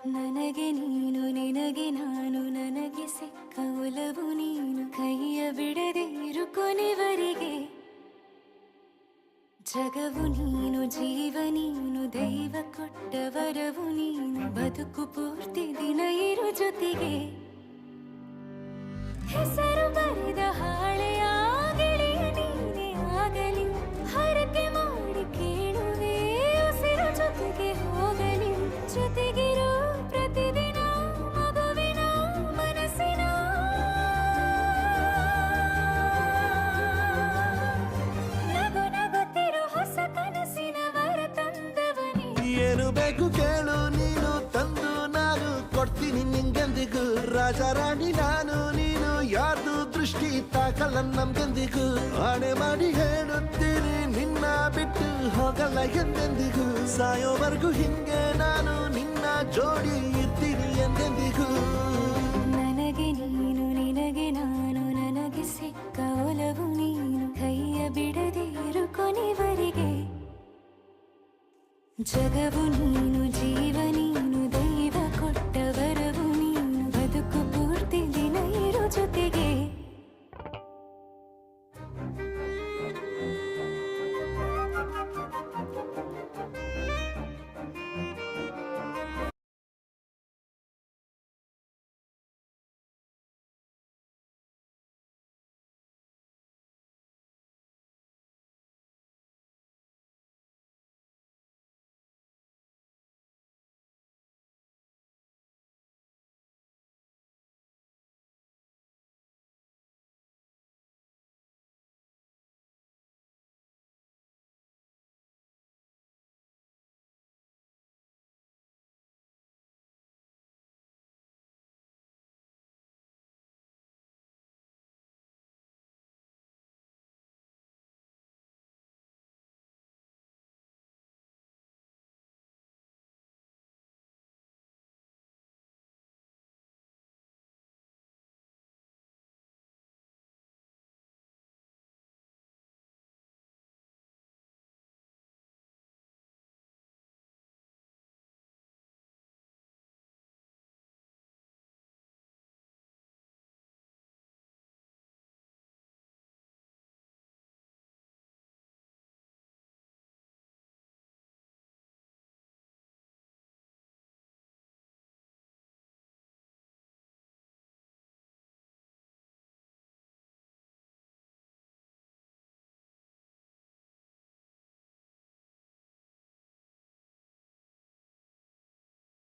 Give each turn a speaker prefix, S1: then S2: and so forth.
S1: ನನಗೆ ನೀನು ನಿನಗೆ ನಾನು ನನಗೆ ಸಿಕ್ಕ ಒಲವು ನೀನು ಕೈಯ ಬಿಡದೆ ಇರು ಕೊನೆವರೆಗೆ ಜಗವು ನೀನು ಜೀವ ನೀನು ದೈವ ಕೊಟ್ಟ ವರವು ನೀನು ಬದುಕು ಪೂರ್ತಿ ದಿನ ಇರು ಜೊತೆಗೆ ಹೆಸರು ಬರೆದ ಹಾಳೆಯ ಗೆಳೆಯ ನೀನೇ ಆಗಲಿ ಹರಕೆ ಮಾಡಿ ಕೇಳುವೆ ಉಸಿರು ಜೊತೆಗೆ ಹೋಗಲಿ ಜೊತೆಗಿರೋ ಪ್ರತಿದಿನ ಮಗುವಿನ ಮನಸ್ಸಿನ ನಗು ನಗುತ್ತಿರೋ ಹೊಸ ಕನಸಿನ ವರ ತಂದವನೇ
S2: ಏನು ಬೇಕು ಕೇಳು ನೀನು ತಂದು ನಾನು ಕೊಡ್ತೀನಿ ನಿಂಗೆಂದಿಗೂ ರಾಜ ರಾಣಿ ನಾನು ನೀನು ಯಾರ್ದು ದೃಷ್ಟಿ ತಾಕಲ್ಲ ನಮ್ಗೆಂದಿಗೂ ಆಣೆ ಮಾಡಿ ಹೇಳುತ್ತೀನಿ ನಿನ್ನ ಬಿಟ್ಟು ಹೋಗಲ್ಲ ಎಂದೆಂದಿಗೂ ಸಾಯೋವರೆಗೂ ಹಿಂಗೆ ನಾನು ನಿನ್ನ ಜೋಡಿ ಇರ್ತೀನಿ ಎಂದೆಂದಿಗೂ
S1: ನನಗೆ ನೀನು ನಿನಗೆ ನಾನು ನನಗೆ ಸಿಕ್ಕ ಒಲವು ನೀನು ಕೈಯ ಬಿಡದೆ ಇರು ಕೊನೆವರೆಗೆ ಜಗವು ನೀನು